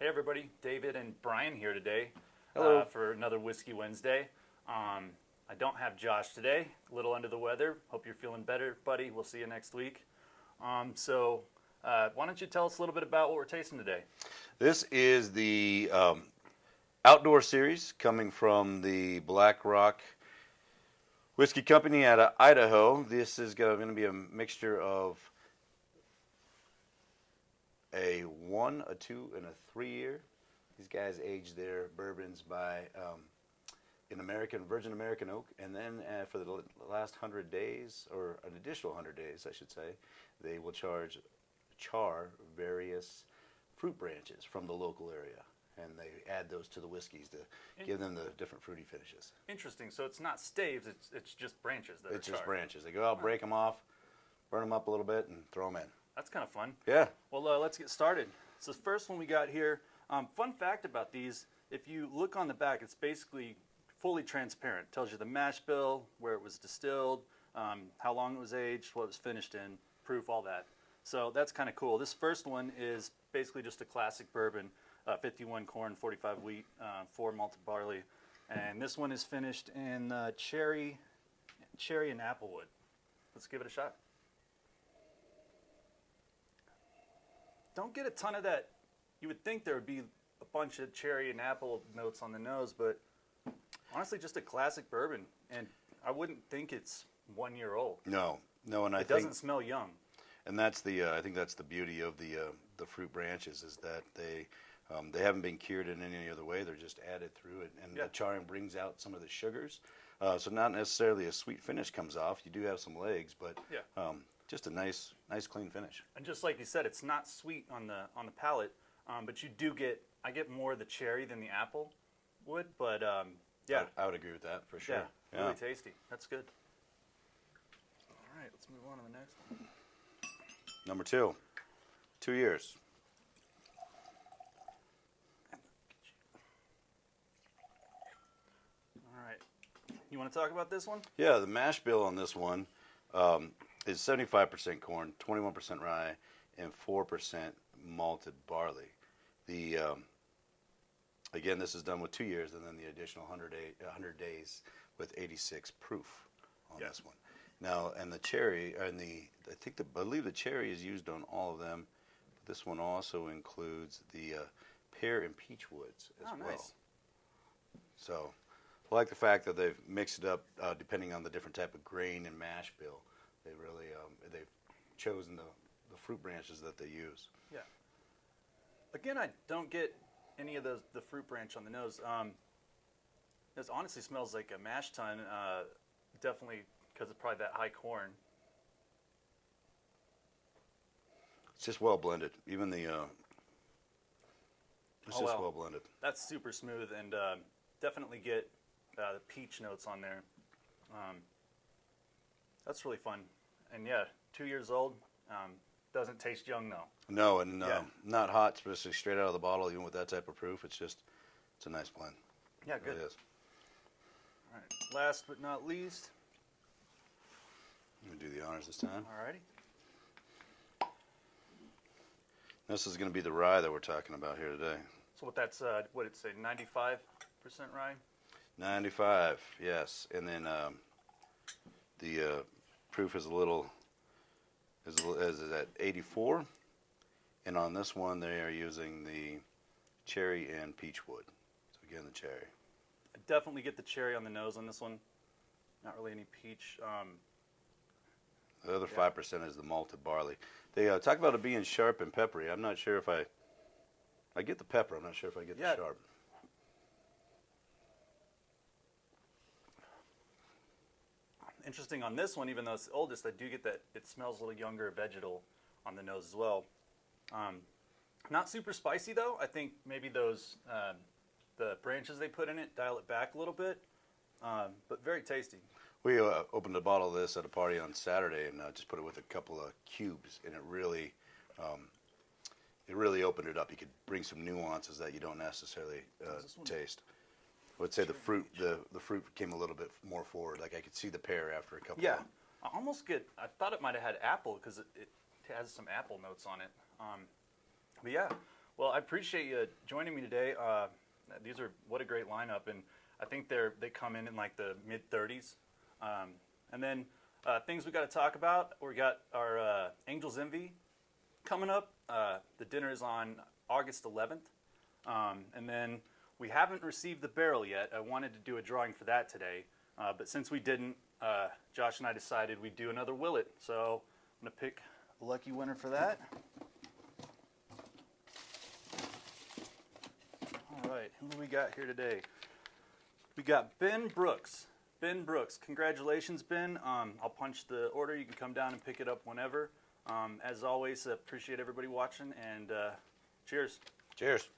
Hey everybody, David and Brian here today Hello. for another Whiskey Wednesday. I don't have Josh today, a little under the weather. Hope you're feeling better, buddy. We'll see you next week. Why don't you tell us a little bit about what we're tasting today? This is the outdoor series coming from the Black Rock Whiskey Company out of Idaho. This is going to be a mixture of a 1, a 2, and a 3 year. These guys age their bourbons by Virgin American oak, and then for the last 100 days, or an additional 100 days, I should say, they will char various fruit branches from the local area, and they add those to the whiskeys to give them the different fruity finishes. Interesting. So it's not staves; it's just branches that It's are just charred. branches. They go out, break them off, burn them up a little bit, and throw them in. That's kind of fun. Yeah. Well, let's get started. So the first one we got here. Fun fact about these: if you look on the back, it's basically fully transparent. It tells you the mash bill, where it was distilled, how long it was aged, what it was finished in, proof, all that. So that's kind of cool. This first one is basically just a classic bourbon, 51 corn, 45 wheat, 4 malted barley, and this one is finished in cherry and applewood. Let's give it a shot. Don't get a ton of that. You would think there would be a bunch of cherry and apple notes on the nose, but honestly, just a classic bourbon, and I wouldn't think it's 1 year old. No, and It doesn't smell young. And that's I think that's the beauty of the fruit branches, is that they haven't been cured in any other way. They're just added through it, and the charring brings out some of the sugars. So not necessarily a sweet finish comes off. You do have some legs, but just a nice clean finish. And just like you said, it's not sweet on the palate, but I get more of the cherry than the apple would. But I would agree with that for sure. Yeah, really tasty. That's good. All right, let's move on to the next one. Number 2, 2 years. All right, you want to talk about this one? Yeah, the mash bill on this one is 75% corn, 21% rye, and 4% malted barley. Again, this is done with 2 years, and then the additional 100 days with 86 proof on this one. Now, and the cherry, and I believe the cherry is used on all of them. But this one also includes the pear and peach woods as well. Nice. So, I like the fact that they've mixed it up depending on the different type of grain and mash bill. They really they've chosen the fruit branches that they use. Yeah. Again, I don't get any of the fruit branch on the nose. This honestly smells like a mash tun. Definitely because it's probably that high corn. It's just well blended. Even the it's just well blended. That's super smooth, and definitely get the peach notes on there. That's really fun, and 2 years old. Doesn't taste young though. No, and not hot, especially straight out of the bottle. Even with that type of proof, it's a nice blend. Yeah, good. It is. All right. Last but not least. I'm gonna do the honors this time. Alrighty. This is going to be the rye that we're talking about here today. So that's what did it say? 95% rye. 95, yes, and then the proof is is at 84, and on this one they are using the cherry and peach wood. So again, the cherry. I definitely get the cherry on the nose on this one. Not really any peach. The other 5% is the malted barley. They talk about it being sharp and peppery. I'm not sure if I get the pepper. I'm not sure if I get the sharp. Interesting on this one, even though it's the oldest, I do get that it smells a little younger, vegetal on the nose as well. Not super spicy though. I think maybe those the branches they put in it dial it back a little bit, but very tasty. We opened a bottle of this at a party on Saturday and just put it with a couple of cubes, and it really opened it up. You could bring some nuances that you don't necessarily taste. I would say the fruit came a little bit more forward. Like I could see the pear after a couple. Yeah, I thought it might have had apple because it has some apple notes on it. But yeah, Well, I appreciate you joining me today. What a great lineup, and I think they come in like the mid 30s. And then things we got to talk about. We got our Angels Envy coming up. The dinner is on August 11th, and then we haven't received the barrel yet. I wanted to do a drawing for that today, but since we didn't, Josh and I decided we'd do another Willet. So I'm gonna pick a lucky winner for that. All right, who do we got here today? We got Ben Brooks. Ben Brooks, congratulations, Ben. I'll punch the order. You can come down and pick it up whenever. As always, appreciate everybody watching, and cheers. Cheers.